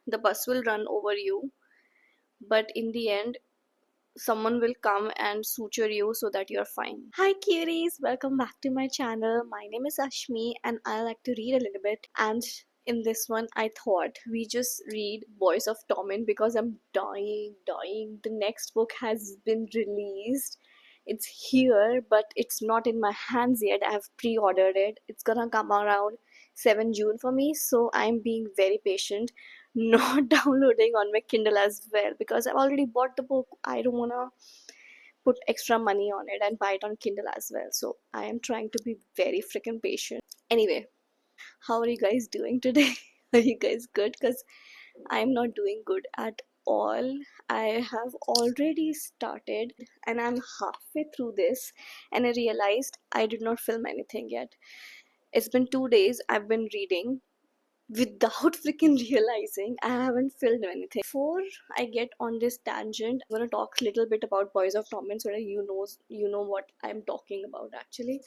the bus will run over you, but in the end someone will come and suture you so that you're fine. Hi cuties, welcome back to my channel. My name is Ashmi and I like to read a little bit, and in this one I thought we just read Boys of Tommen because I'm dying. The next book has been released. It's here, but it's not in my hands yet. I have pre-ordered it. It's gonna come around 7 June for me, so I'm being very patient, not downloading on my Kindle as well because I've already bought the book. I don't wanna put extra money on it and buy it on Kindle as well. So I am trying to be very freaking patient. Anyway, how are you guys doing today? Are you guys good? Because I'm not doing good at all. I have already started and I'm halfway through this, and I realized I did not film anything yet. It's been 2 days I've been reading without freaking realizing I haven't filmed anything. Before I get on this tangent, I'm gonna talk a little bit about Boys of Tommen so that you know what I'm talking about. Actually,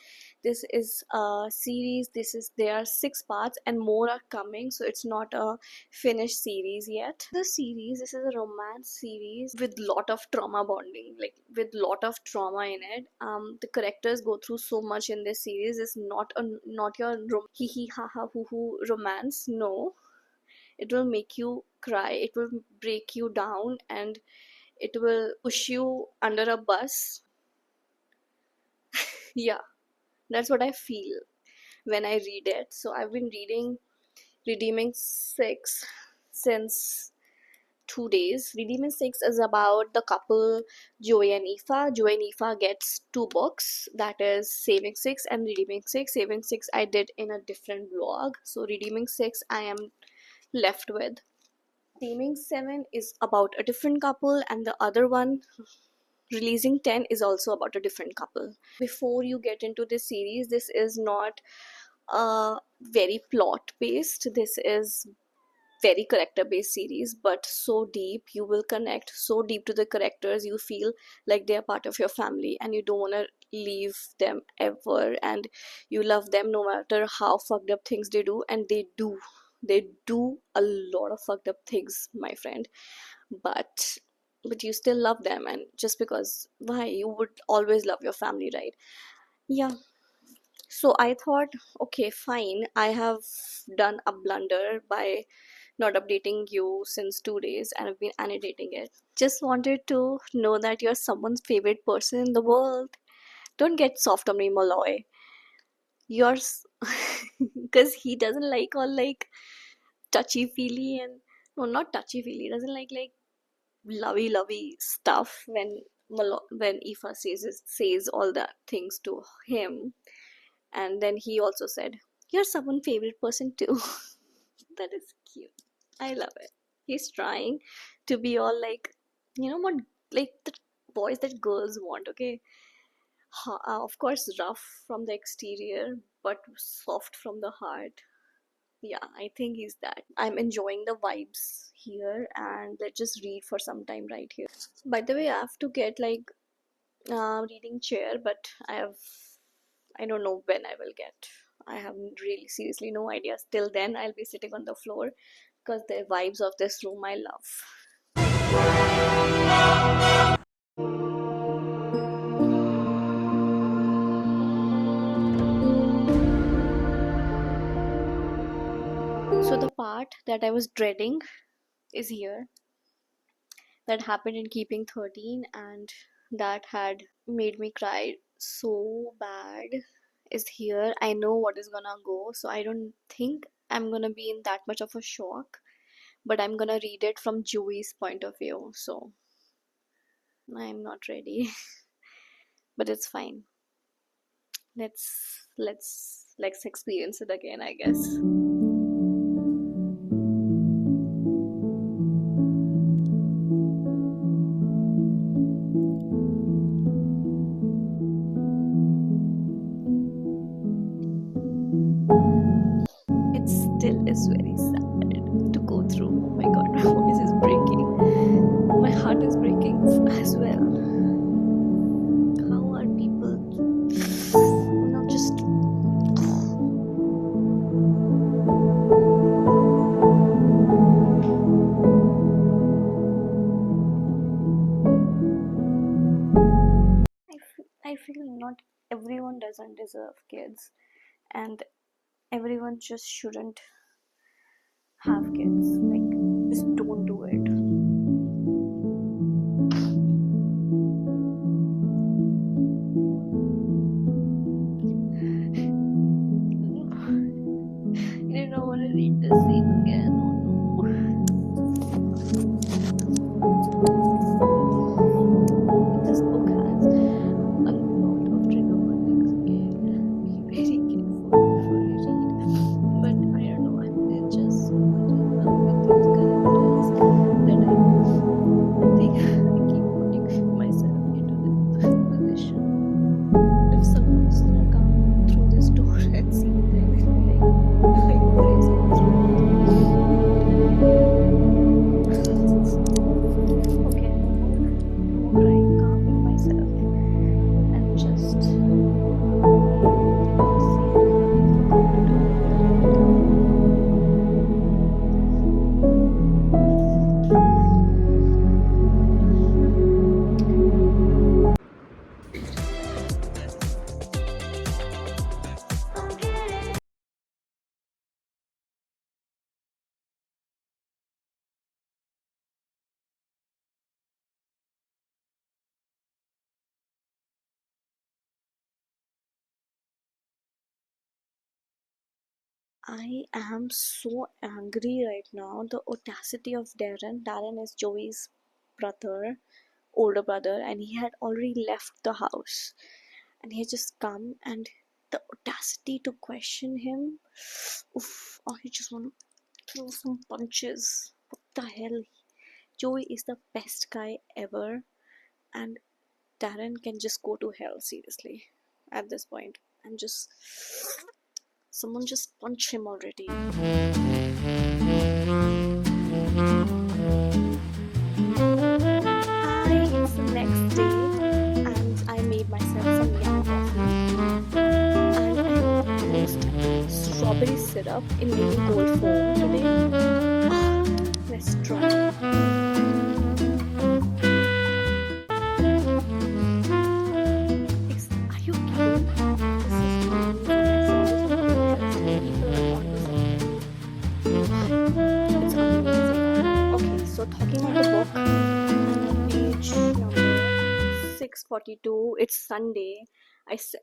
this is a series. There are 6 parts and more are coming, so it's not a finished series yet. This is a romance series with lot of trauma bonding, like with lot of trauma in it. The characters go through so much in this series. It's not your hee hee ha ha hoo hoo romance. No, it will make you cry, it will break you down, and it will push you under a bus. Yeah, that's what I feel when I read it. So I've been reading Redeeming 6 since 2 days. Redeeming 6 is about the couple Joey and Aoife. Joey and Aoife gets 2 books, that is Saving 6 and Redeeming 6. Saving 6 I did in a different vlog, so Redeeming 6 I am left with. Redeeming 7 is about a different couple, and the other one, Releasing 10, is also about a different couple. Before you get into this series, this is not very plot based. This is very character based series, but so deep. You will connect so deep to the characters. You feel like they are part of your family and you don't want to leave them ever, and you love them no matter how fucked up things they do. And they do a lot of fucked up things, my friend, but you still love them. And just because, why? You would always love your family, right? Yeah. So I thought, okay, fine, I have done a blunder by not updating you since 2 days, and I've been annotating it. Just wanted to know that you're someone's favorite person in the world. Don't get soft on me, Malloy. Yours, because he doesn't like all like touchy feely and, no, not touchy feely. He doesn't like lovey stuff when when Aoife says all the things to him. And then he also said, "You're someone's favorite person too." That is cute. I love it. He's trying to be all like, what, like the boys that girls want, okay? Of course, rough from the exterior, but soft from the heart. Yeah, I think he's that. I'm enjoying the vibes here, and let's just read for some time right here. By the way, I have to get like reading chair, but I don't know when I will get. I have really seriously no idea. Till then, I'll be sitting on the floor because the vibes of this room I love. So the part that I was dreading is here. That happened in Keeping 13, and that had made me cry so bad is here. I know what is gonna go, so I don't think I'm gonna be in that much of a shock, but I'm gonna read it from Joey's point of view, so I'm not ready. But it's fine. Let's experience it again, I guess. It still is very sad to go through. Oh my god, my voice is breaking. My heart is breaking as well. How are people just feel not everyone doesn't deserve kids, and everyone just shouldn't have kids. Like, just don't do it. I didn't want to read this scene again. Oh no. This book has a lot of trigger warnings, okay? Be very careful before you read. But I don't know, I'm just so much in love with these characters that I think I keep putting myself into this position. If someone's gonna come through this door and see them, like, I pray someone's gonna come through. Okay, no more crying, calming myself, and just see forgot to turn off the light. I am so angry right now. The audacity of Darren. Darren is Joey's brother, older brother, and he had already left the house. And he had just come, and the audacity to question him. Oof, I just want to throw some punches. What the hell? Joey is the best guy ever, and Darren can just go to hell, seriously, at this point. I'm just. Someone just punch him already. Hi, it's the next day, and I made myself some yummy coffee. And I used strawberry syrup in making cold foam today. Let's try. Are you kidding? This is amazing. I saw this on Pinterest and people are onto something. It's amazing. Okay, so talking about the book, I'm on page number 642. It's Sunday.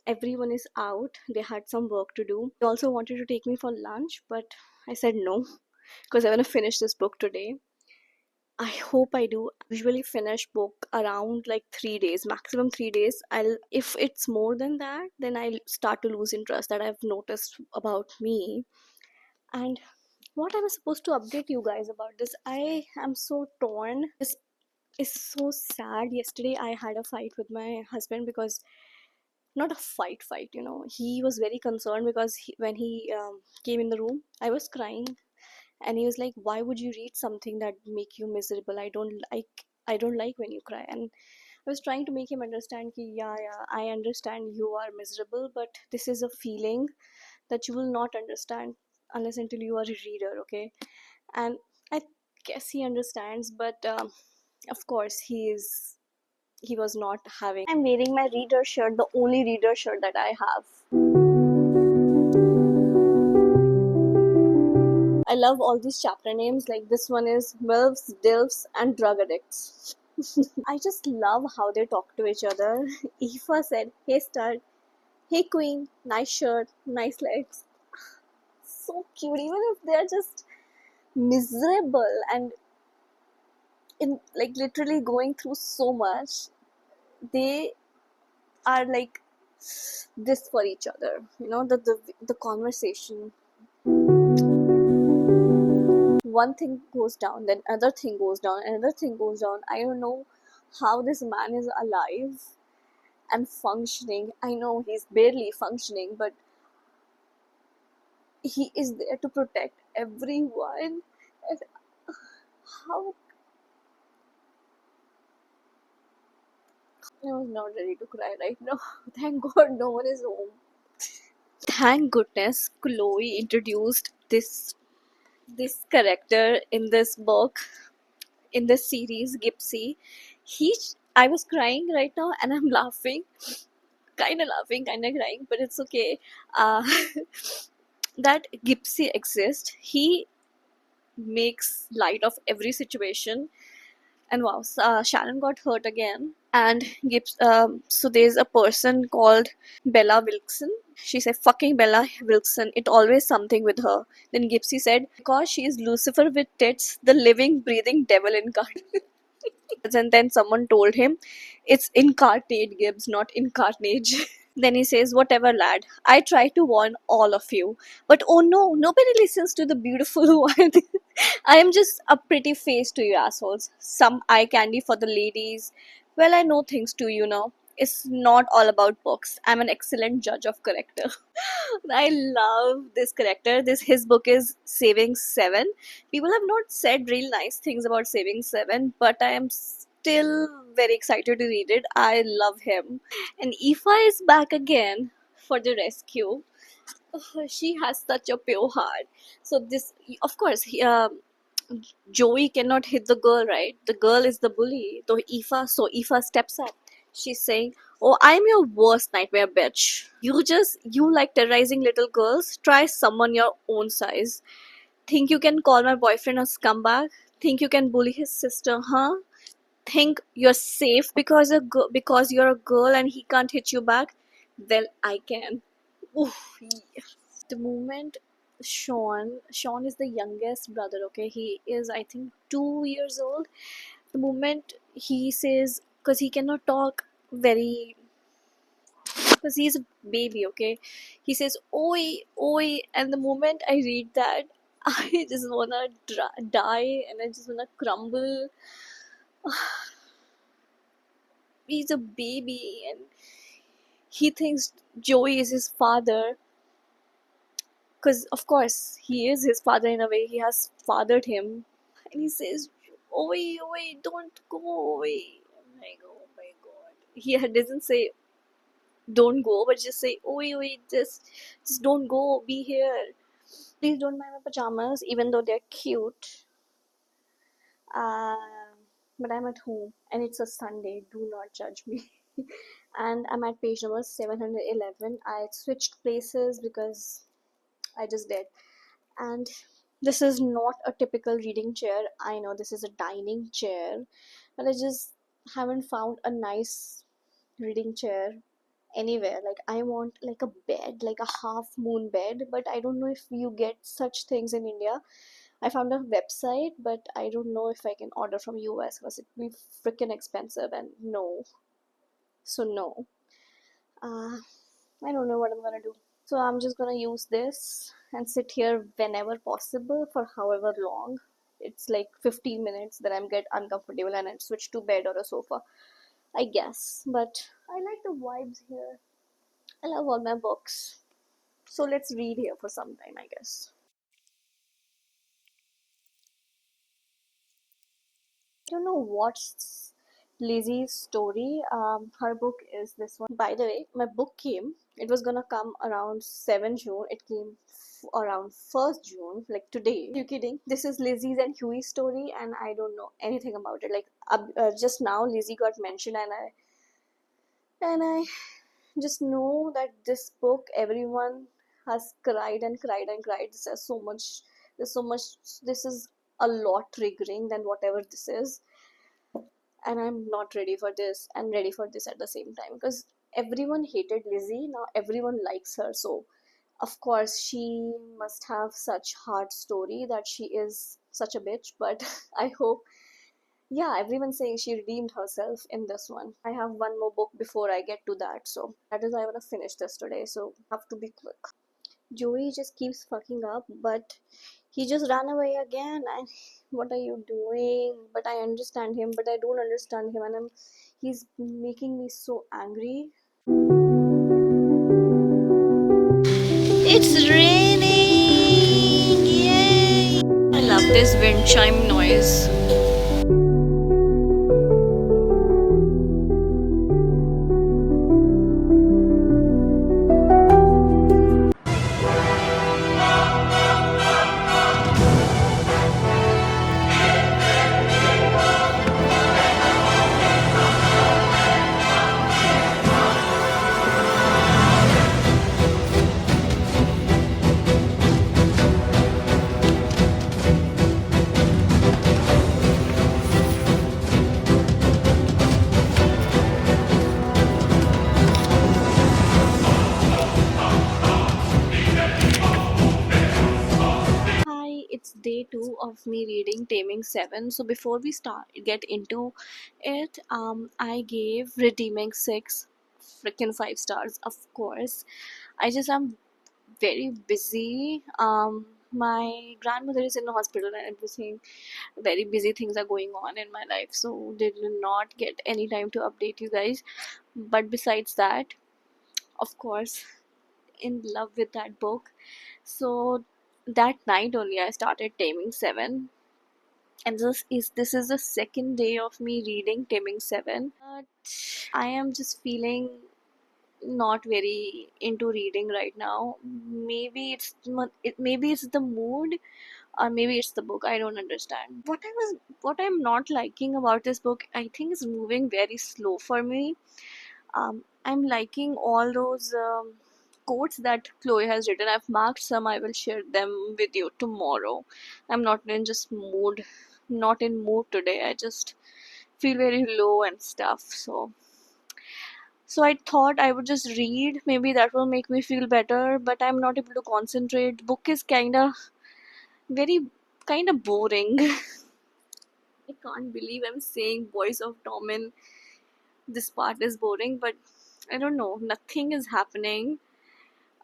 Everyone is out. They had some work to do. They also wanted to take me for lunch, but I said no because I want to finish this book today. I hope I do. I usually finish book around like 3 days, maximum 3 days. If it's more than that, then I'll start to lose interest. That I've noticed about me. And what I was supposed to update you guys about this, I am so torn. This is so sad. Yesterday I had a fight with my husband because, not a fight, he was very concerned because when he came in the room, I was crying, and he was like, why would you read something that make you miserable? I don't like when you cry. And I was trying to make him understand ki, yeah, I understand you are miserable, but this is a feeling that you will not understand unless until you are a reader, okay? And I guess he understands, but of course he was not having. I'm wearing my reader shirt, the only reader shirt that I have. I love all these chapter names. Like, this one is MILFs, DILFs, and Drug Addicts. I just love how they talk to each other. Aoife said, hey stud, hey queen, nice shirt, nice legs. So cute, even if they're just miserable and in like literally going through so much, they are like this for each other. The conversation. One thing goes down, then another thing goes down, another thing goes down. I don't know how this man is alive and functioning. I know he's barely functioning, but he is there to protect everyone. And how I was not ready to cry right now. Thank God no one is home. Thank goodness Chloe introduced this character in this book, in this series, Gipsy. I was crying right now and I'm laughing kind of laughing, kind of crying, but it's okay. Uh, that Gipsy exists. He makes light of every situation. And wow, Sharon got hurt again. And so there's a person called Bella Wilson. She said, "Fucking Bella Wilson, it always something with her." Then Gipsy said, "Because she is Lucifer with tits, the living, breathing devil incarnate." And then someone told him, "It's incarnate, Gibbs, not incarnate." Then he says, "Whatever, lad. I try to warn all of you. But oh no, nobody listens to the beautiful one. I am just a pretty face to you assholes. Some eye candy for the ladies. Well, I know things too, you know. It's not all about books. I'm an excellent judge of character." I love this character. His book is Saving Seven. People have not said real nice things about Saving Seven, but I am still very excited to read it. I love him. And Aoife is back again for the rescue. She has such a pure heart. So this, of course, Joey cannot hit the girl, right? The girl is the bully. So Aoife steps up. She's saying, "Oh, I'm your worst nightmare, bitch. You like terrorizing little girls? Try someone your own size. Think you can call my boyfriend a scumbag? Think you can bully his sister, huh? Think you're safe because you're a girl and he can't hit you back? Well, I can." Oof. The moment Sean is the youngest brother, okay? He is, I think, 2 years old. The moment he says, because he cannot talk very, because he's a baby, okay? He says, "Oi, oi," and the moment I read that, I just wanna die and I just wanna crumble. He's a baby and he thinks Joey is his father, because of course he is his father in a way. He has fathered him, and he says, "Oi, oi, don't go away." I'm like, oh my god. He doesn't say don't go, but just say, "Oi, oi, just don't go. Be here. Please don't mind my pajamas, even though they're cute. But I'm at home, and it's a Sunday. Do not judge me." And I'm at page number 711. I switched places because I just did. And this is not a typical reading chair. I know this is a dining chair, but I just haven't found a nice reading chair anywhere. Like, I want like a bed, like a half moon bed, but I don't know if you get such things in India. I found a website, but I don't know if I can order from US because it'd be freaking expensive, and no. So no. I don't know what I'm gonna do. So I'm just gonna use this and sit here whenever possible for however long. It's like 15 minutes that I'm get uncomfortable and I switch to bed or a sofa, I guess. But I like the vibes here. I love all my books. So let's read here for some time, I guess. I don't know what's Lizzie's story. Her book is this one. By the way, my book came. It was gonna come around 7 June. It came around 1st June, like today. You kidding? This is Lizzie's and Huey's story, and I don't know anything about it. Like, just now, Lizzie got mentioned, and I just know that this book, everyone has cried and cried and cried. There's so much. There's so much. This is a lot triggering than whatever this is, and I'm not ready for this and ready for this at the same time, because everyone hated Lizzie. Now everyone likes her, so of course she must have such hard story that she is such a bitch. But I hope, yeah, everyone's saying she redeemed herself in this one. I have one more book before I get to that, so that is why I want to finish this today, so have to be quick. Joey just keeps fucking up, but he just ran away again. And what are you doing? But I understand him, but I don't understand him, and he's making me so angry. It's raining! Yay! I love this wind chime noise. of me reading Taming 7. So before we get into it, I gave Redeeming 6 freaking 5 stars, of course. I just am very busy. My grandmother is in the hospital and everything. Very busy things are going on in my life, so did not get any time to update you guys. But besides that, of course, in love with that book. So that night only I started Taming 7, and this is the second day of me reading Taming 7. But I am just feeling not very into reading right now. Maybe it's the mood, or maybe it's the book. I don't understand. What I'm not liking about this book, I think, is moving very slow for me. I'm liking all those quotes that Chloe has written. I've marked some. I will share them with you tomorrow. I'm not in just mood, not in mood today. I just feel very low and stuff. So I thought I would just read. Maybe that will make me feel better. But I'm not able to concentrate. Book is very kind of boring. I can't believe I'm saying Boys of Tommen. This part is boring, but I don't know. Nothing is happening.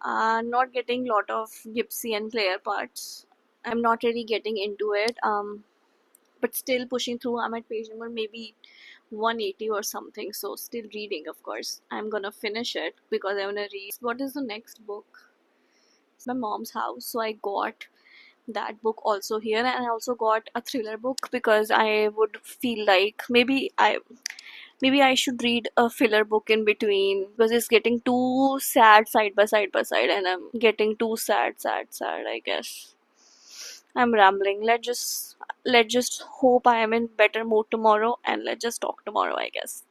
Not getting lot of Gypsy and Claire parts. I'm not really getting into it. But still pushing through. I'm at page number maybe 180 or something. So still reading, of course. I'm gonna finish it because I wanna read. What is the next book? It's my mom's house. So I got that book also here, and I also got a thriller book because I would feel like maybe I should read a filler book in between because it's getting too sad side by side, and I'm getting too sad, I guess. I'm rambling. Let's just hope I am in better mood tomorrow, and let's just talk tomorrow, I guess.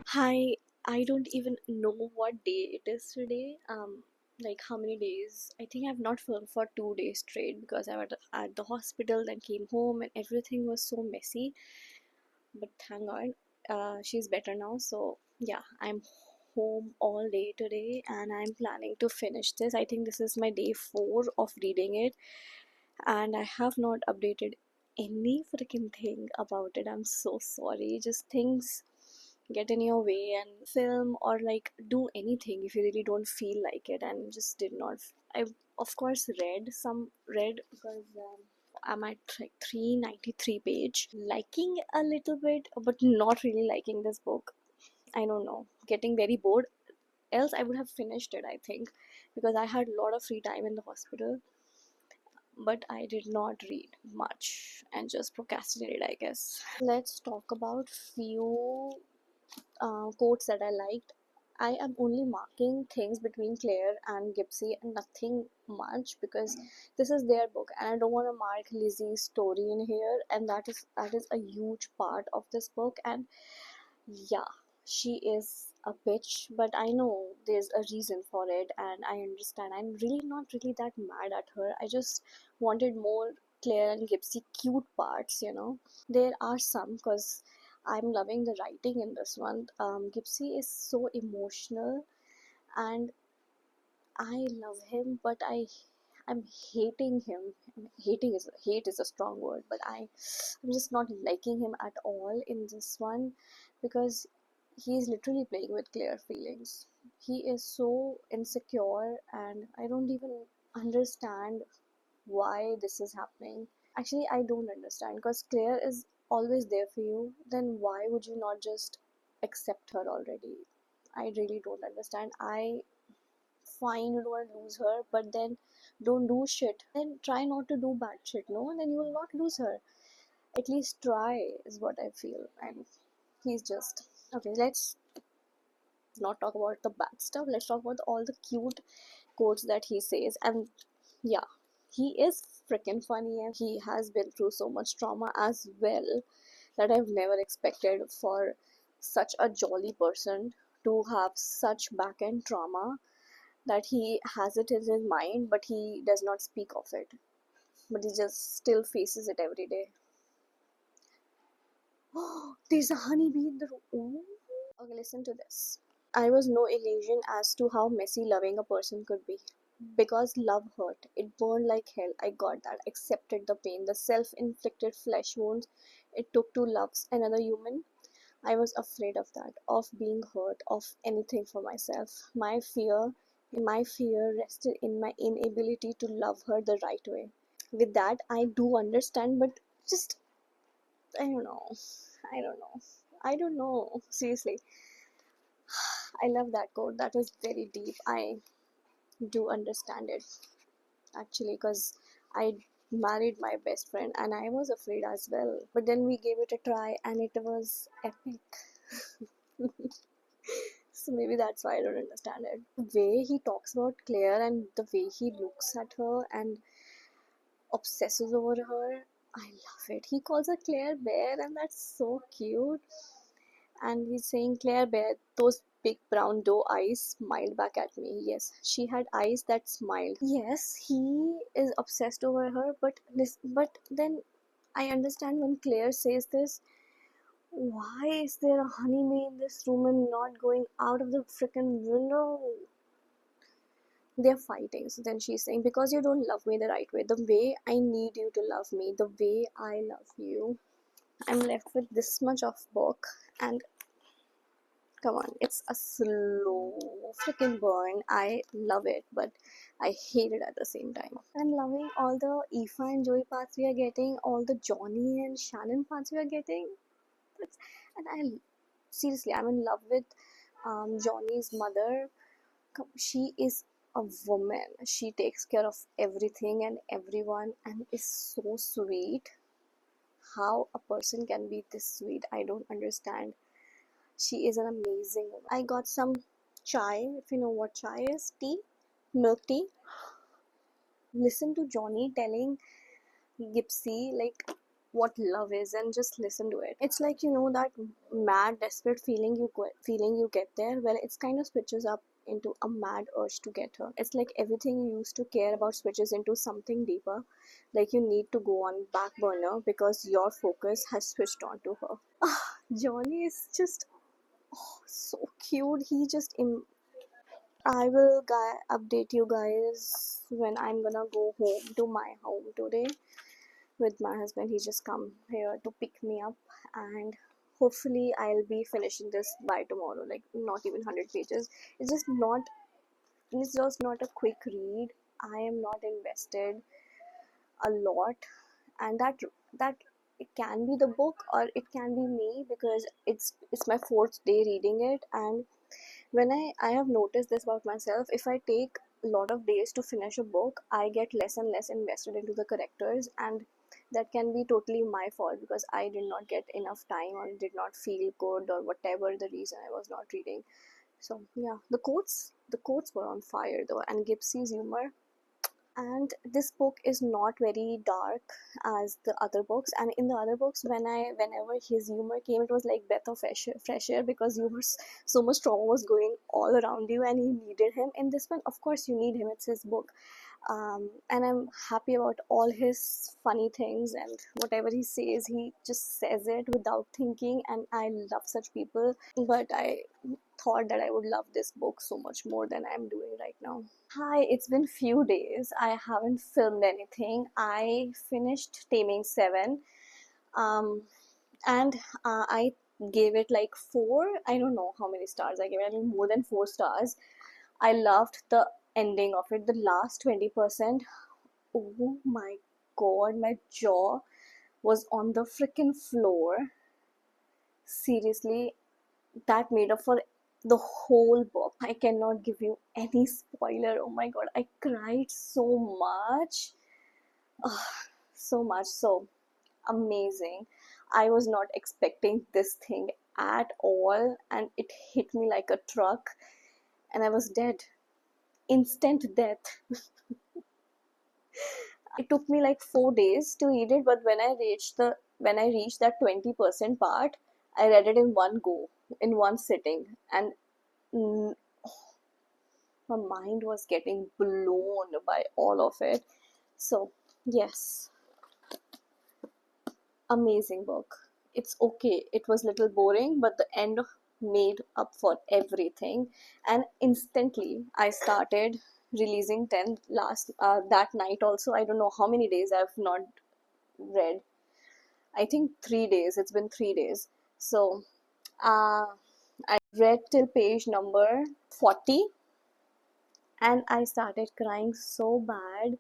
Hi, I don't even know what day it is today. Like how many days? I think I've not filmed for 2 days straight because I was at the hospital, then came home, and everything was so messy. But thank God, she's better now. So yeah, I'm home all day today, and I'm planning to finish this. I think this is my day 4 of reading it, and I have not updated any freaking thing about it. I'm so sorry. Just things get in your way, and film or like do anything if you really don't feel like it, and just did not. I of course read because I'm at like 393 page, liking a little bit, but not really liking this book. I don't know, getting very bored. Else I would have finished it, I think, because I had a lot of free time in the hospital. But I did not read much and just procrastinated, I guess. Let's talk about few quotes that I liked. I am only marking things between Claire and Gipsy and nothing much because this is their book, and I don't want to mark Lizzie's story in here, and that is a huge part of this book. And yeah, she is a bitch, but I know there's a reason for it, and I understand. I'm really not really that mad at her. I just wanted more Claire and Gipsy cute parts. There are some, because I'm loving the writing in this one. Gipsy is so emotional, and I love him, but I'm hating him. Hate is a strong word, but I'm just not liking him at all in this one because he's literally playing with Claire's feelings. He is so insecure, and I don't even understand why this is happening. Actually, I don't understand because Claire is always there for you. Then why would you not just accept her already? I really don't understand. I fine, you don't want to lose her, but then don't do shit. Then try not to do bad shit, no? Then you will not lose her. At least try, is what I feel. And he's just okay. Let's not talk about the bad stuff. Let's talk about all the cute quotes that he says. And yeah, he is freaking funny, and he has been through so much trauma as well that I've never expected for such a jolly person to have such back end trauma, that he has it in his mind but he does not speak of it, but he just still faces it every day. Oh, there's a honeybee in the room. Ooh. Okay, listen to this. I was no illusion as to how messy loving a person could be. Because love hurt. It burned like hell. I got that. Accepted the pain, the self inflicted flesh wounds it took to love another human. I was afraid of that, of being hurt, of anything for myself. My fear rested in my inability to love her the right way. With that, I do understand, but just, I don't know. I don't know. I don't know. Seriously. I love that quote. That was very deep. I do understand it actually, because I married my best friend and I was afraid as well. But then we gave it a try and it was epic. So maybe that's why I don't understand it. The way he talks about Claire and the way he looks at her and obsesses over her, I love it. He calls her Claire Bear and that's so cute. And he's saying, Claire Bear, those big brown doe eyes smiled back at me. Yes, she had eyes that smiled. Yes, he is obsessed over her, but then I understand when Claire says this, why is there a honeybee in this room and not going out of the freaking window? They're fighting. So then she's saying, because you don't love me the right way, the way I need you to love me, the way I love you. I'm left with this much of book, and come on, it's a slow freaking burn. I love it, but I hate it at the same time. I'm loving all the Aoife and Joey parts we are getting, all the Johnny and Shannon parts we are getting. And I seriously, I'm in love with Johnny's mother. She is a woman. She takes care of everything and everyone and is so sweet. How a person can be this sweet, I don't understand. She is an amazing woman. I got some chai, if you know what chai is, tea, milk tea. Listen to Johnny telling Gypsy like what love is, and just listen to it. It's like, you know, that mad, desperate feeling you get there. Well, it's kind of switches up into a mad urge to get her. It's like everything you used to care about switches into something deeper. Like you need to go on back burner because your focus has switched on to her. Johnny is just so cute. I will update you guys when I'm gonna go home to my home today with my husband. He just come here to pick me up, and hopefully I'll be finishing this by tomorrow. Like not even 100 pages. It's just not. It's just not a quick read. I am not invested a lot, and that it can be the book or it can be me, because it's my fourth day reading it. And when I have noticed this about myself, if I take a lot of days to finish a book, I get less and less invested into the characters, and that can be totally my fault because I did not get enough time or did not feel good or whatever the reason I was not reading. So yeah, the quotes were on fire though, and Gipsy's humor. And this book is not very dark as the other books. And in the other books, whenever his humor came, it was like breath of fresh air, because so much trauma was going all around you and you needed him. In this one, of course you need him, it's his book. And I'm happy about all his funny things, and whatever he says, he just says it without thinking, and I love such people. But I thought that I would love this book so much more than I'm doing right now. Hi, it's been few days. I haven't filmed anything. I finished Taming 7, um, and I gave it like 4. I don't know how many stars I gave it. I think more than 4 stars. I loved the ending of it. The last 20%. Oh my god, my jaw was on the freaking floor. Seriously, that made up for the whole book. I cannot give you any spoiler. Oh my god, I cried so much. Ugh, so much. So amazing. I was not expecting this thing at all, and it hit me like a truck, and I was dead. Instant death. It took me like 4 days to read it, but when I reached that 20% part, I read it in one go, in one sitting, and mm, my mind was getting blown by all of it. So yes, amazing book. It's okay. It was little boring, but the end made up for everything, and instantly I started releasing 10 last that night also. I don't know how many days I've not read. I think 3 days. It's been 3 days. So uh, I read till page number 40, and I started crying so bad,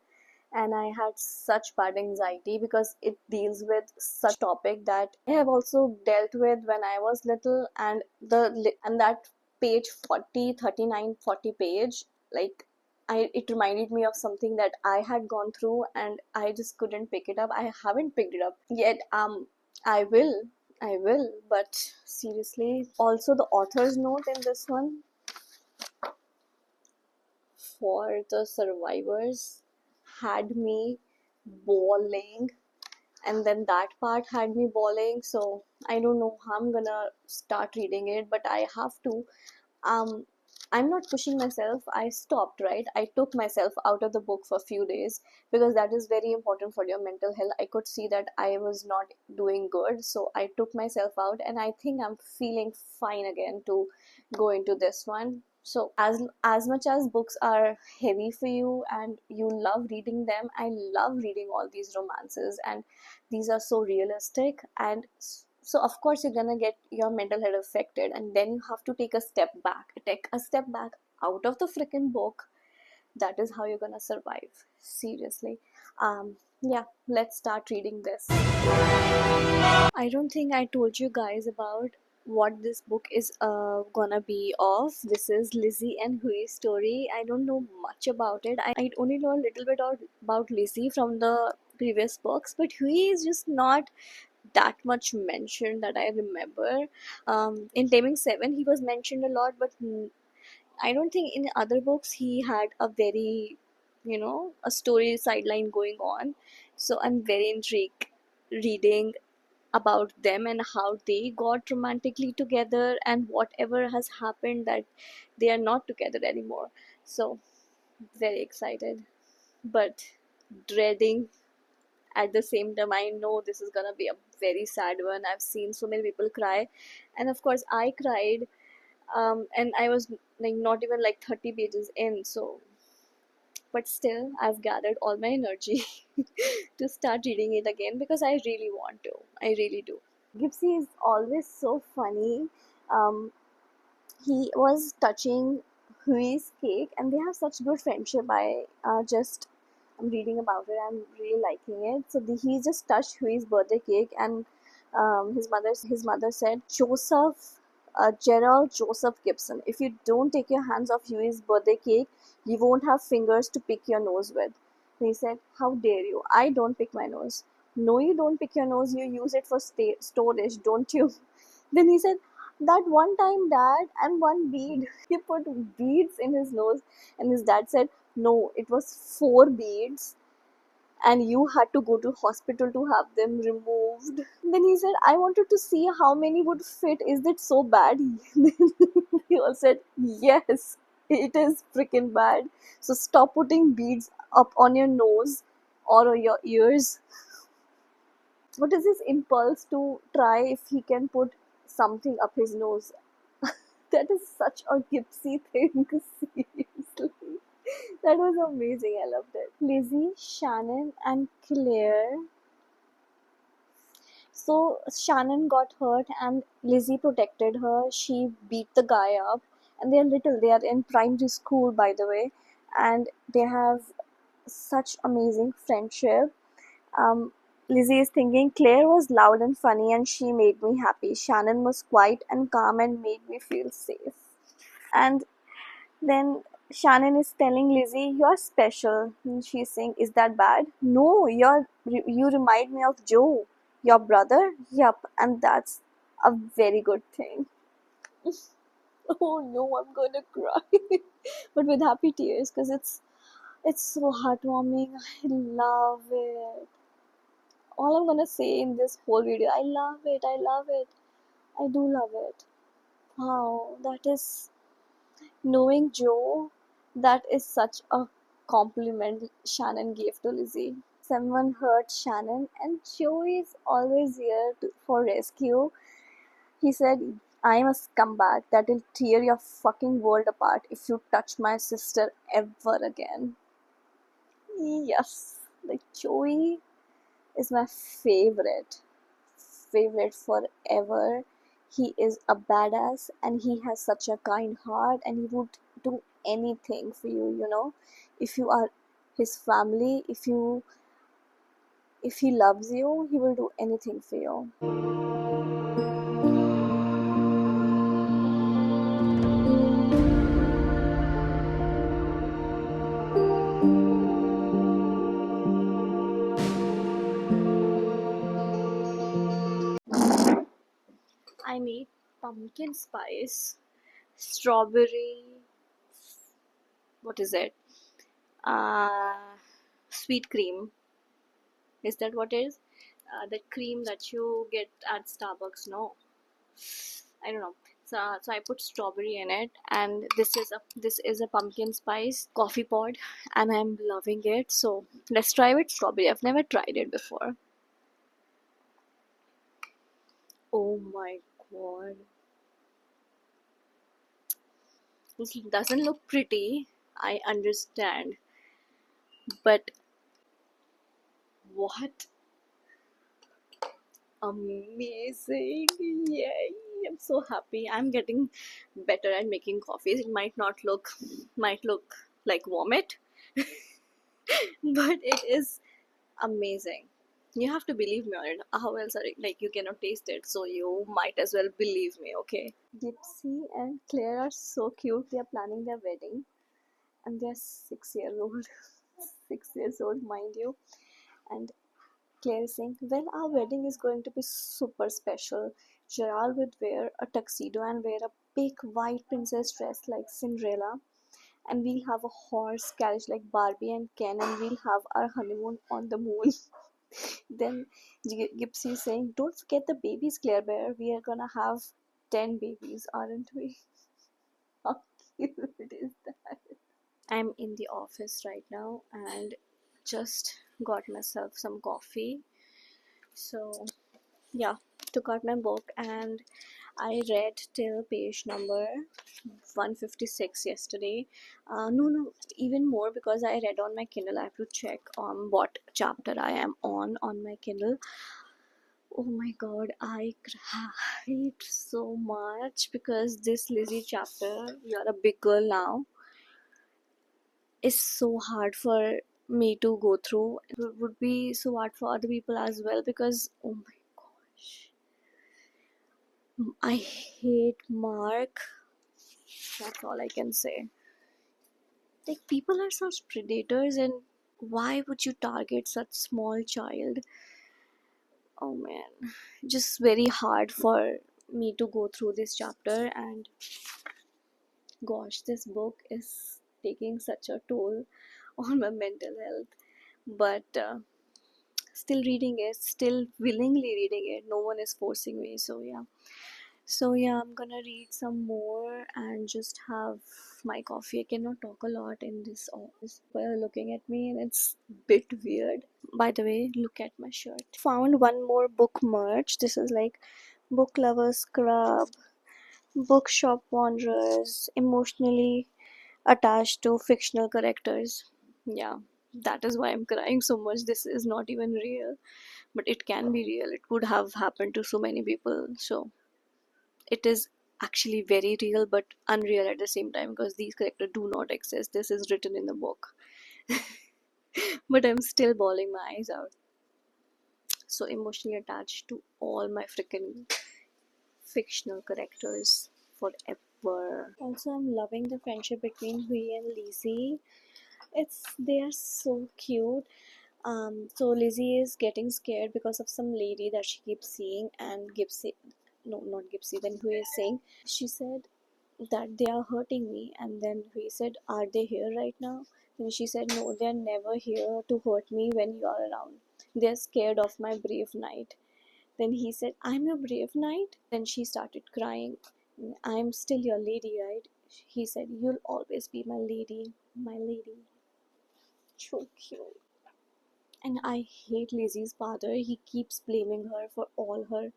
and I had such bad anxiety because it deals with such topic that I have also dealt with when I was little. And that page 40, 39, 40 page, like, it reminded me of something that I had gone through, and I just couldn't pick it up. I haven't picked it up yet. I will. I will, but seriously, also the author's note in this one for the survivors had me bawling, and then that part had me bawling. So I don't know how I'm gonna start reading it, but I have to. um I'm not pushing myself. I stopped, right? I took myself out of the book for a few days because that is very important for your mental health. I could see that I was not doing good, so I took myself out, and I think I'm feeling fine again to go into this one. So as much as books are heavy for you and you love reading them, I love reading all these romances, and these are so realistic. And so of course you're gonna get your mental health affected, and then you have to take a step back out of the freaking book. That is how you're gonna survive, seriously. Yeah, let's start reading this. I don't think I told you guys about what this book is gonna be of. This is Lizzie and Hui's story. I don't know much about it. I only know a little bit about Lizzie from the previous books, but Hui is just not that much mentioned that I remember. In Taming 7, he was mentioned a lot, but I don't think in other books he had a very, a story sideline going on. So I'm very intrigued reading about them and how they got romantically together and whatever has happened that they are not together anymore. So, very excited, but dreading at the same time. I know this is gonna be a very sad one. I've seen so many people cry, and of course I cried. And I was like not even like 30 pages in, so but still I've gathered all my energy to start reading it again because I really want to. I really do. Gipsy is always so funny. Um, he was touching Hui's cake, and they have such good friendship. I'm reading about it. I'm really liking it. So he just touched Hui's birthday cake, and his mother said, Joseph, Gerald Joseph Gibson, if you don't take your hands off Hui's birthday cake, you won't have fingers to pick your nose with. And he said, how dare you? I don't pick my nose. No, you don't pick your nose. You use it for storage, don't you? Then he said, that one time, Dad, and one bead. He put beads in his nose, and his dad said, no, it was 4 beads, and you had to go to hospital to have them removed. Then he said, I wanted to see how many would fit. Is it so bad? They all said, yes, it is freaking bad. So stop putting beads up on your nose or on your ears. What is his impulse to try if he can put something up his nose? That is such a Gipsy thing, seriously. That was amazing. I loved it. Lizzie, Shannon, and Claire. So Shannon got hurt, and Lizzie protected her. She beat the guy up, and they're little. They are in primary school, by the way, and they have such amazing friendship. Lizzie is thinking, Claire was loud and funny, and she made me happy. Shannon was quiet and calm and made me feel safe. And then Shannon is telling Lizzie, you're special. And she's saying, is that bad? No, you remind me of Joe. Your brother? Yup, and that's a very good thing. Oh no, I'm gonna cry. But with happy tears, because it's so heartwarming. I love it. All I'm gonna say in this whole video, I love it. I love it. I do love it. Wow, that is, knowing Joe, that is such a compliment Shannon gave to Lizzie. Someone hurt Shannon, and Joe is always here for rescue. He said, I am a scumbag that will tear your fucking world apart if you touch my sister ever again. Yes, like Joey is my favorite forever. He is a badass and he has such a kind heart and he would do anything for you, you know. If you are his family, if he loves you, he will do anything for you. I made pumpkin spice, strawberry, what is it? Uh, Sweet cream. Is that what it is? The cream that you get at Starbucks, no? I don't know. So I put strawberry in it, and this is a pumpkin spice coffee pod, and I'm loving it. So let's try with strawberry. I've never tried it before. Oh my god, this doesn't look pretty. I understand, but what amazing! Yay! I'm so happy. I'm getting better at making coffees. It might look like vomit, but it is amazing. You have to believe me on it. How else are it? Like, you cannot taste it, so you might as well believe me, okay? Gypsy and Claire are so cute. They are planning their wedding, and they're 6 years old. 6 years old, mind you. And Claire is saying, "Well, our wedding is going to be super special. Gerald would wear a tuxedo and wear a big white princess dress like Cinderella, and we'll have a horse carriage like Barbie and Ken, and we'll have our honeymoon on the moon." Then Gypsy is saying, "Don't forget the babies, Claire Bear. We are gonna have 10 babies, aren't we?" How cute is that? I'm in the office right now and just got myself some coffee. So, yeah, took out my book and I read till page number 156 yesterday. No, even more because I read on my Kindle. I have to check on what chapter I am on my Kindle. Oh my god, I cried so much because this Lizzie chapter, "You're a big girl now," is so hard for me to go through. It would be so hard for other people as well because, oh my gosh, I hate Mark. That's all I can say. Like, people are such predators, and why would you target such small child? Oh man, just very hard for me to go through this chapter. And gosh, this book is taking such a toll on my mental health. But still reading it, still willingly reading it. No one is forcing me. So yeah, I'm gonna read some more and just have my coffee. I cannot talk a lot in this office. People looking at me and it's a bit weird. By the way, look at my shirt. Found one more book merch. This is like Book Lovers Club, Bookshop Wanderers, emotionally attached to fictional characters. Yeah, that is why I'm crying so much. This is not even real, but it can be real. It could have happened to so many people. So it is actually very real but unreal at the same time because these characters do not exist. This is written in the book. But I'm still bawling my eyes out. So emotionally attached to all my freaking fictional characters forever. Also, I'm loving the friendship between Hui and Lizzie. They are so cute. So Lizzie is getting scared because of some lady that she keeps seeing, and Gipsy, no, not Gipsy. Then Hui is saying, she said that they are hurting me, and then Hui said, "Are they here right now?" Then she said, "No, they're never here to hurt me when you are around. They're scared of my brave knight." Then he said, "I'm your brave knight." Then she started crying. "I'm still your lady, right?" He said, "You'll always be my lady, my lady." So cute. And I hate Lizzie's father. He keeps blaming her for all her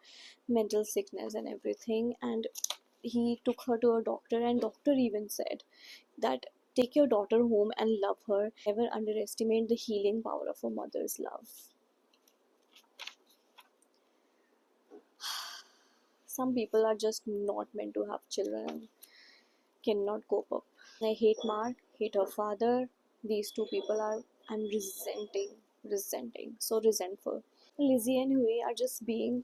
mental sickness and everything. And he took her to a doctor, and doctor even said that take your daughter home and love her. Never underestimate the healing power of a mother's love. Some people are just not meant to have children and cannot cope up. I hate Mark, hate her father. These two people are, I'm resenting, so resentful. Lizzie and Huey are just being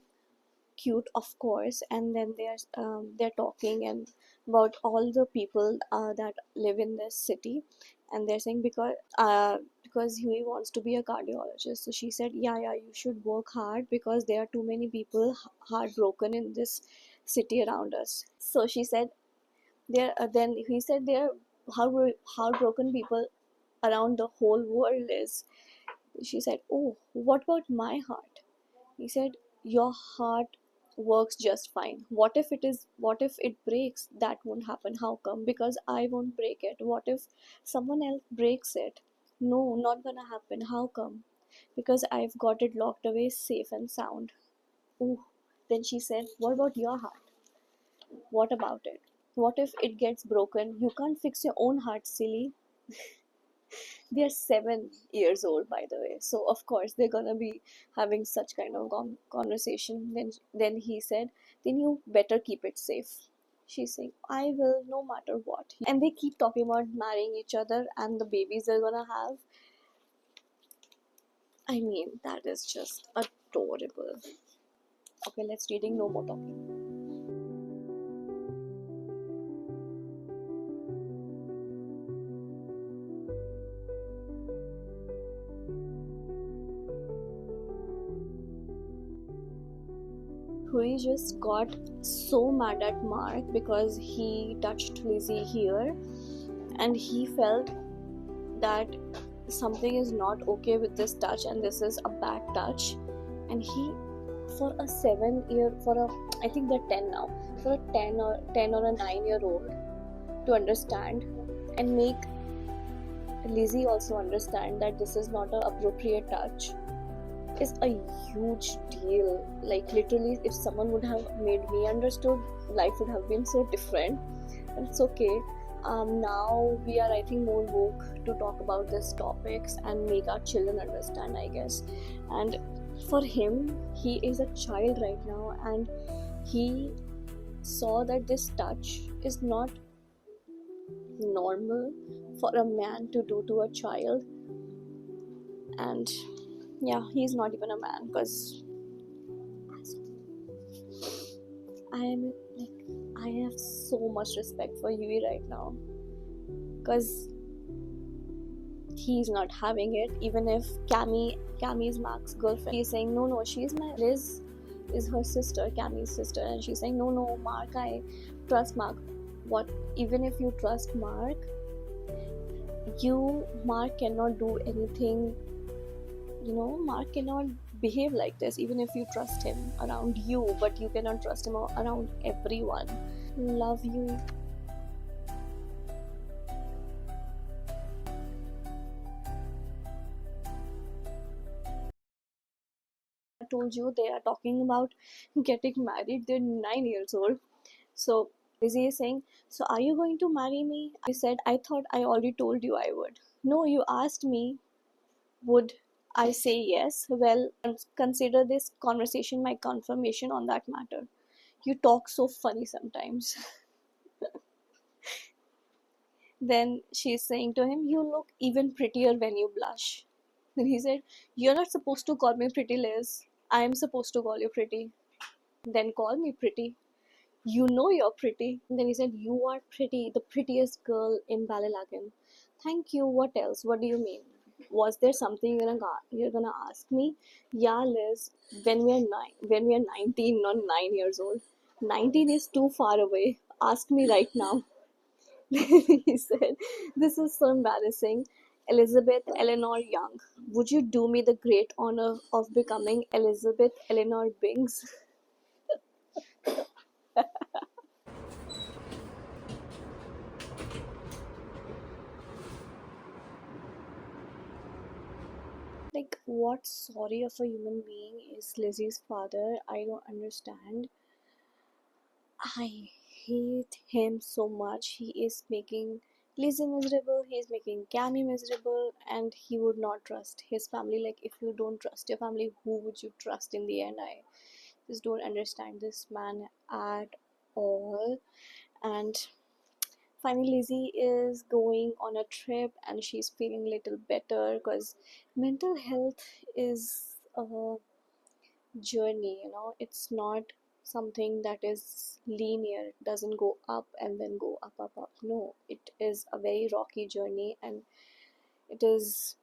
cute, of course, and then they're talking and about all the people that live in this city, and they're saying because Huey wants to be a cardiologist. So she said, yeah, you should work hard because there are too many people heartbroken in this city around us. So she said, then he said there are heartbroken people around the whole world is. She said, oh, what about my heart? He said, your heart works just fine. What if it breaks? That won't happen. How come? Because I won't break it. What if someone else breaks it? No, not gonna happen. How come? Because I've got it locked away safe and sound. Ooh. Then she said, what about your heart? What about it? What if it gets broken? You can't fix your own heart, silly. They're 7 years old, by the way, so of course they're gonna be having such kind of conversation. Then he said, then you better keep it safe. She's saying, I will, no matter what. And they keep talking about marrying each other and the babies they're gonna have. I mean, that is just adorable. Okay, let's reading, no more talking. Hui just got so mad at Mark because he touched Lizzie here, and he felt that something is not okay with this touch and this is a bad touch. And he, for a 7 year, for a, I think they're 10 now, for a 10 or a 9-year old to understand and make Lizzie also understand that this is not an appropriate touch is a huge deal. Like literally, if someone would have made me understood, life would have been so different. But it's okay. Now we are, I think, more woke to talk about these topics and make our children understand, I guess. And for him, he is a child right now, and he saw that this touch is not normal for a man to do to a child. And yeah, he's not even a man, because I have so much respect for Yui right now, because he's not having it. Even if Cammy's Mark's girlfriend, he's saying no, she's my Liz is her sister, Cammy's sister, and she's saying no, Mark, I trust Mark. What? Even if you trust Mark, Mark cannot do anything. Mark cannot behave like this. Even if you trust him around you, but you cannot trust him around everyone. Love you. I told you they are talking about getting married. They're 9 years old. So Lizzie is saying, so are you going to marry me? I said, I thought I already told you I would. No, you asked me, would I say yes? Well, consider this conversation my confirmation on that matter. You talk so funny sometimes. Then she's saying to him, you look even prettier when you blush. Then he said, you're not supposed to call me pretty, Liz. I'm supposed to call you pretty. Then call me pretty. You know you're pretty. And then he said, you are pretty, the prettiest girl in Ballalagan. Thank you. What else? What do you mean? Was there something you're gonna ask me? Yeah, Liz. When we are 19, not 9 years old. 19 is too far away. Ask me right now. He said, this is so embarrassing. Elizabeth Eleanor Young. Would you do me the great honor of becoming Elizabeth Eleanor Bings? Like, what sorry of a human being is Lizzie's father? I don't understand. I hate him so much. He is making Lizzie miserable, he is making Cammy miserable, and he would not trust his family. Like, if you don't trust your family, who would you trust in the end? I just don't understand this man at all. And finally, Lizzie is going on a trip and she's feeling a little better because mental health is a journey, it's not something that is linear. It doesn't go up and then go up, up, up. No, it is a very rocky journey, and it is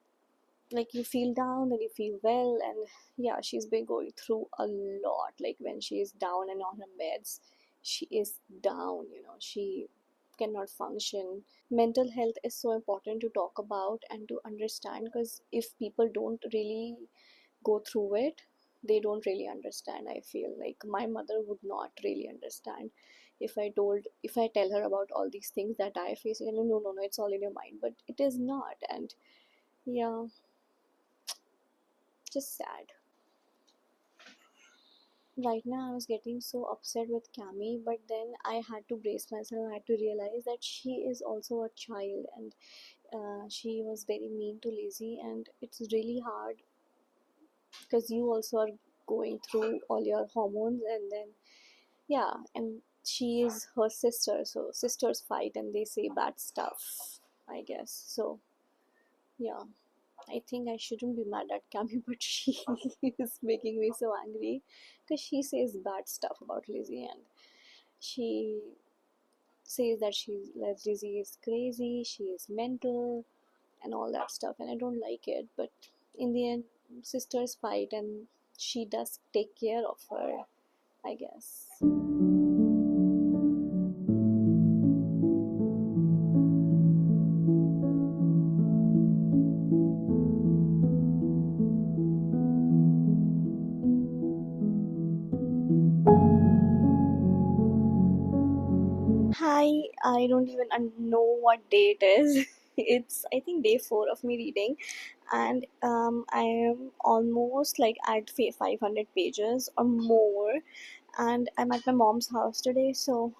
like you feel down, then you feel well. And yeah, she's been going through a lot. Like, when she is down and on her meds, she is down, she cannot function. Mental health is so important to talk about and to understand, because if people don't really go through it, they don't really understand. I feel like my mother would not really understand if I tell her about all these things that I face. No, no, no, it's all in your mind, but it is not. And yeah, just sad. Right now I was getting so upset with Cami, but then I had to brace myself. I had to realize that she is also a child, and she was very mean to Lizzie, and it's really hard because you also are going through all your hormones. And then yeah, and she is her sister, so sisters fight and they say bad stuff, I guess. So yeah, I think I shouldn't be mad at Cami, but she is making me so angry because she says bad stuff about Lizzie, and she says that Lizzie is crazy, she is mental, and all that stuff, and I don't like it. But in the end, sisters fight, and she does take care of her, I guess. Hi, I don't even know what day it is. It's, I think, day 4 of me reading, and I am almost like at 500 pages or more, and I'm at my mom's house today, so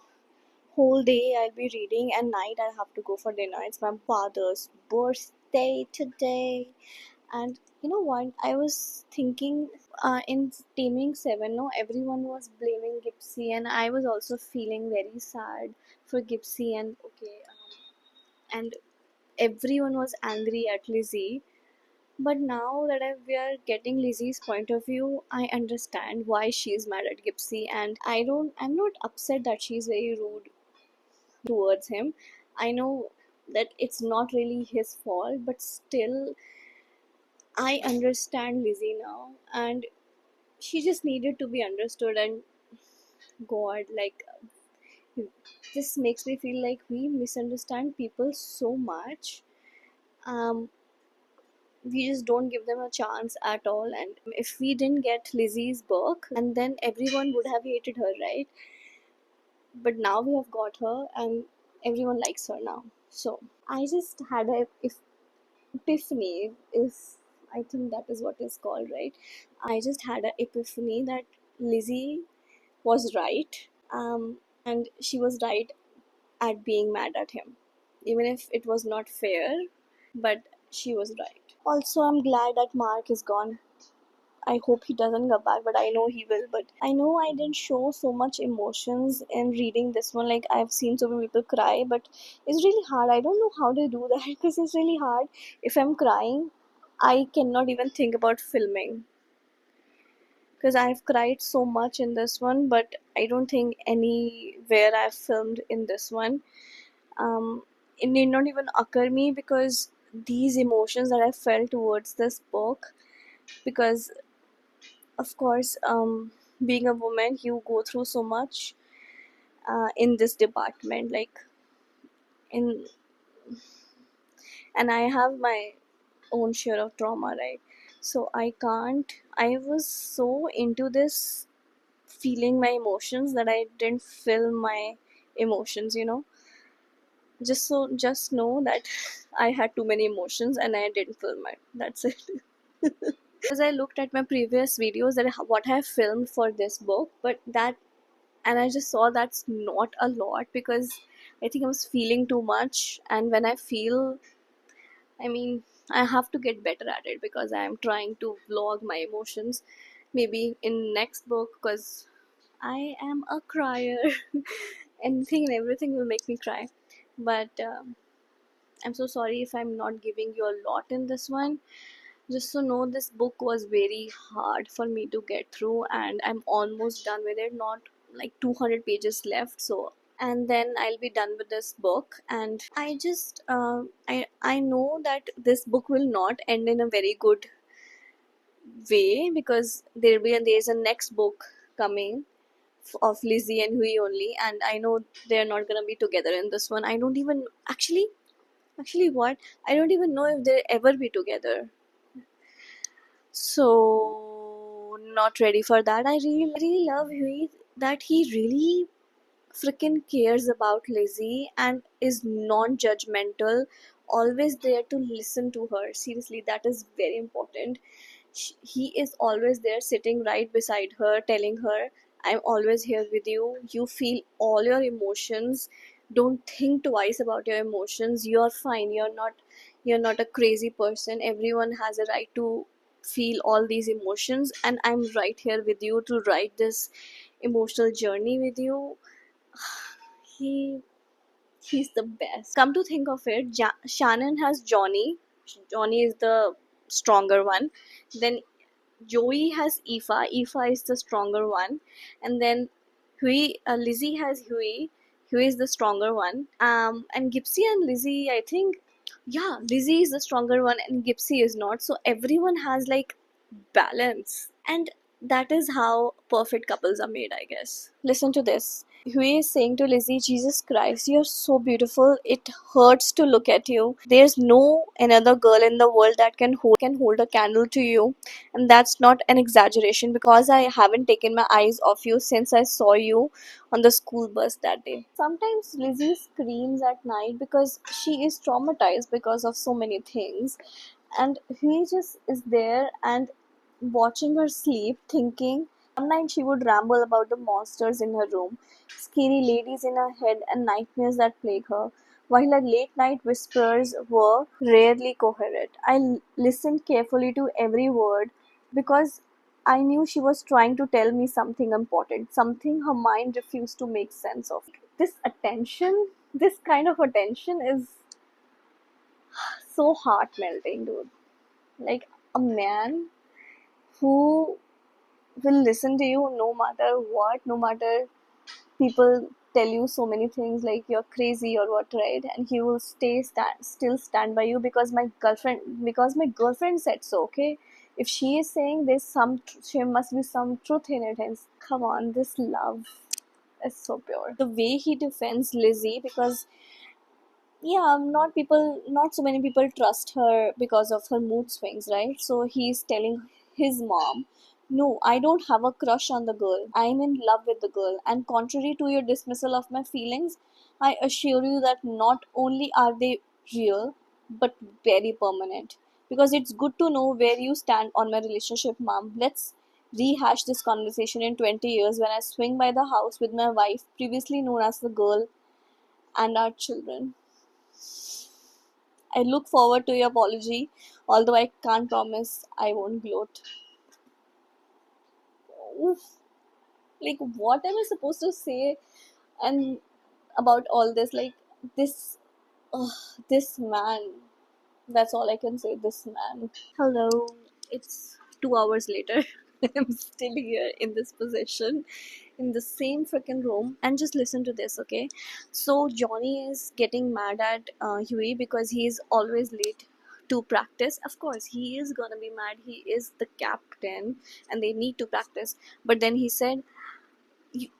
whole day I'll be reading, and night I'll have to go for dinner. It's my father's birthday today, and you know what? I was thinking, in Taming 7, no, everyone was blaming Gipsy, and I was also feeling very sad for Gipsy, and okay, and everyone was angry at Lizzie. But now that we are getting Lizzie's point of view, I understand why she's mad at Gipsy, and I'm not upset that she's very rude towards him. I know that it's not really his fault, but still, I understand Lizzie now, and she just needed to be understood. And God, like, this makes me feel like we misunderstand people so much. Um, we just don't give them a chance at all. And if we didn't get Lizzie's book, and then everyone would have hated her, right? But now we have got her, and everyone likes her now. So I just had a epiphany, if I think that is what is called, right? I just had an epiphany that Lizzie was right, and she was right at being mad at him, even if it was not fair, but she was right. Also, I'm glad that Mark is gone. I hope he doesn't come back, but I know he will. But I know I didn't show so much emotions in reading this one. Like, I've seen so many people cry, but it's really hard. I don't know how they do that because it's really hard. If I'm crying, I cannot even think about filming because I've cried so much in this one, but I don't think anywhere I've filmed in this one. Um, it did not even occur me because these emotions that I felt towards this book, because of course, being a woman, you go through so much in this department, like in, and I have my own share of trauma, right? So I can't. I was so into this feeling my emotions that I didn't feel my emotions. Just know that I had too many emotions and I didn't feel my. That's it. Because I looked at my previous videos that what I have filmed for this book, but that, and I just saw that's not a lot, because I think I was feeling too much, and when I feel, I mean, I have to get better at it, because I am trying to vlog my emotions maybe in next book, because I am a crier. Anything and everything will make me cry. But I'm so sorry if I'm not giving you a lot in this one. Just so know, this book was very hard for me to get through, and I'm almost done with it. Not like 200 pages left, so, and then I'll be done with this book. And I just I know that this book will not end in a very good way, because there's a next book coming of Lizzie and Hui only, and I know they're not gonna be together in this one. I don't even actually what, I don't even know if they'll ever be together. So not ready for that. I really love Hui, that he really freaking cares about Lizzie and is non-judgmental, always there to listen to her. Seriously, that is very important. He is always there, sitting right beside her, telling her, I'm always here with you. You feel all your emotions. Don't think twice about your emotions. You're fine. You're not a crazy person. Everyone has a right to feel all these emotions, and I'm right here with you to write this emotional journey with you. he he's the best. Come to think of it, Shannon has Johnny. Johnny is the stronger one. Then Joey has Aoife. Aoife is the stronger one. And then Lizzie has Huey. Huey is the stronger one. And Gipsy and Lizzie, I think, yeah, Lizzie is the stronger one and Gipsy is not. So everyone has like balance. And that is how perfect couples are made, I guess. Listen to this. Huey is saying to Lizzie, Jesus Christ, you're so beautiful. It hurts to look at you. There's no another girl in the world that can hold a candle to you. And that's not an exaggeration, because I haven't taken my eyes off you since I saw you on the school bus that day. Sometimes Lizzie screams at night because she is traumatized because of so many things. And he just is there and watching her sleep, thinking. Some night she would ramble about the monsters in her room, scary ladies in her head, and nightmares that plague her, while her late night whispers were rarely coherent. Listened carefully to every word, because I knew she was trying to tell me something important, something her mind refused to make sense of. This attention, this kind of attention is so heart melting, dude. Like, a man who will listen to you no matter what, no matter people tell you so many things like you're crazy or what, right? And he will still stand by you, because my girlfriend said so. Okay, if she is saying there's there must be some truth in it. And come on, this love is so pure. The way he defends Lizzie, because yeah, not so many people trust her because of her mood swings, right? So he's telling his mom, no, I don't have a crush on the girl. I'm in love with the girl. And contrary to your dismissal of my feelings, I assure you that not only are they real, but very permanent. Because it's good to know where you stand on my relationship, mom. Let's rehash this conversation in 20 years when I swing by the house with my wife, previously known as the girl, and our children. I look forward to your apology, although I can't promise I won't gloat. Oof. Like, what am I supposed to say and about all this? Like, this, ugh, this man. That's all I can say. This man. Hello. It's 2 hours later. I'm still here in this position, in the same freaking room. And just listen to this, okay? So Johnny is getting mad at Huey because he's always late to practice. Of course, he is gonna be mad. He is the captain, and they need to practice. But then he said,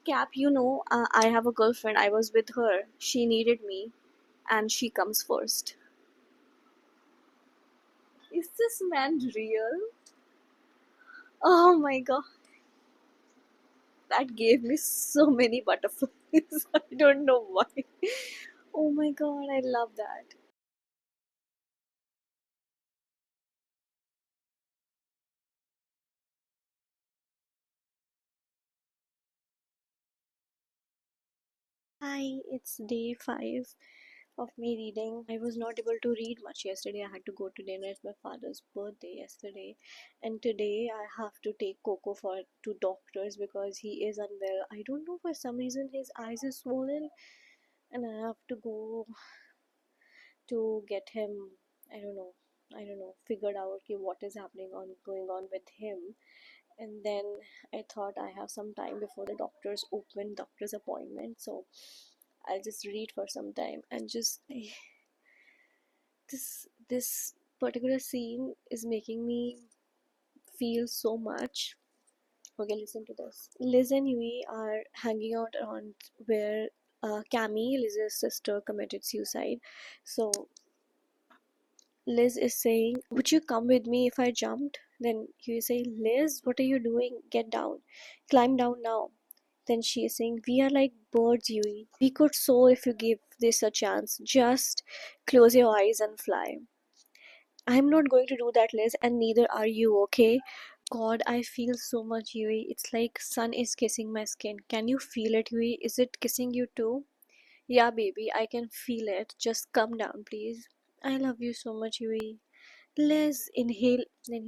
Cap, I have a girlfriend. I was with her. She needed me, and she comes first." Is this man real? Oh my god, that gave me so many butterflies. I don't know why. Oh my god, I love that. Hi, it's day 5 of me reading. I was not able to read much yesterday. I had to go to dinner. It's my father's birthday yesterday, and today I have to take Coco for to doctors because he is unwell. I don't know, for some reason his eyes is swollen, and I have to go to get him. I don't know. I don't know. Figured out what is happening on going on with him. And then I thought I have some time before the doctor's appointment, so I'll just read for some time. And just this particular scene is making me feel so much. Okay, listen to this. Liz and Yui are hanging out around where Cammy, Liz's sister, committed suicide. So Liz is saying, "Would you come with me if I jumped?" Then Yui is saying, "Liz, what are you doing? Get down. Climb down now." Then she is saying, "We are like birds, Yui. We could soar if you give this a chance. Just close your eyes and fly." "I'm not going to do that, Liz, and neither are you, okay?" God, I feel so much, Yui. It's like sun is kissing my skin. Can you feel it, Yui? Is it kissing you too? Yeah, baby, I can feel it. Just come down, please. I love you so much, Yui. Liz, inhale. Then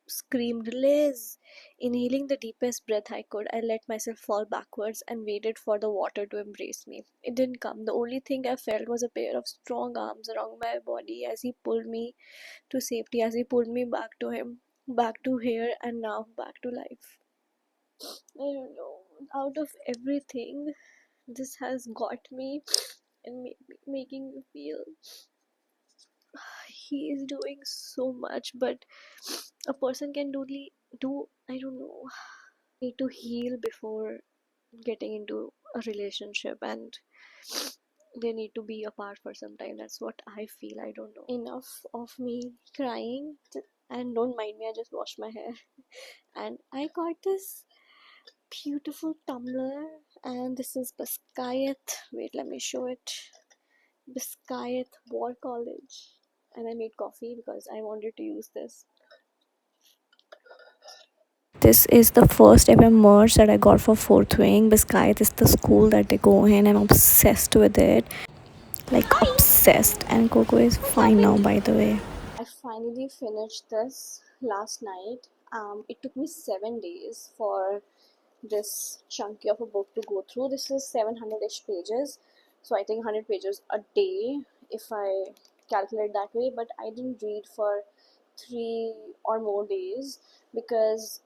screamed, "Liz!" Inhaling the deepest breath I could, I let myself fall backwards and waited for the water to embrace me. It didn't come. The only thing I felt was a pair of strong arms around my body as he pulled me to safety, as he pulled me back to him, back to here, and now back to life. I don't know. Out of everything, this has got me and making me feel he is doing so much, but a person can do I don't know, need to heal before getting into a relationship, and they need to be apart for some time. That's what I feel. I don't know. Enough of me crying, and don't mind me, I just washed my hair. And I got this beautiful tumbler, and this is Biscayet. Wait, let me show it. Biscayet War College. And I made coffee because I wanted to use this. This is the first ever merch that I got for fourth wing. Biscayet is the school that they go in. I'm obsessed with it. Like, obsessed. And Coco is fine now, by the way. I finally finished this last night. It took me 7 days for this chunky of a book to go through. This is 700-ish pages, so I think 100 pages a day if I calculate that way. But I didn't read for 3 or more days because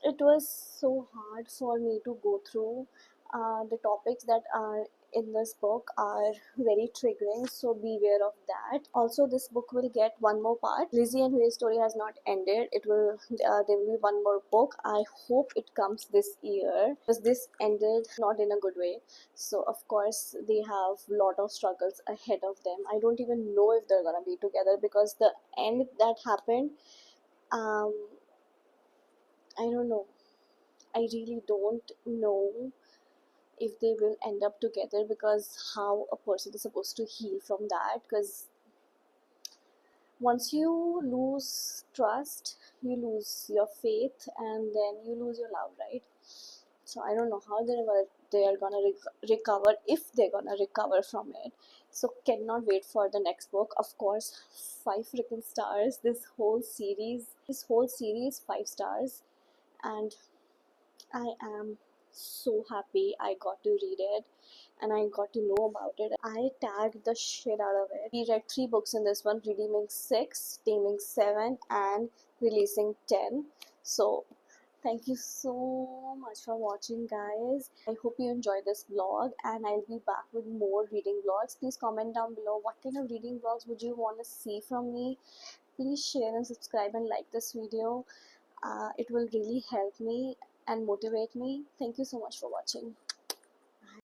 it was so hard for me to go through. The topics that are in this book are very triggering, so beware of that. Also, this book will get one more part. Lizzie and Huey's story has not ended. It will there will be one more book. I hope it comes this year because this ended not in a good way. So of course they have a lot of struggles ahead of them. I don't even know if they're gonna be together because the end that happened, um I don't know. I really don't know if they will end up together, because how a person is supposed to heal from that, because once you lose trust, you lose your faith, and then you lose your love, right? So I don't know how they are gonna recover, if they're gonna recover from it. So cannot wait for the next book. Of course, 5 freaking stars. This whole series 5 stars. And I am so happy I got to read it and I got to know about it. I tagged the shit out of it. We read 3 books in this one: Redeeming 6, Taming 7, and Releasing 10. So, thank you so much for watching, guys. I hope you enjoyed this vlog, and I'll be back with more reading vlogs. Please comment down below what kind of reading vlogs would you want to see from me. Please share and subscribe and like this video. It will really help me and motivate me. Thank you so much for watching.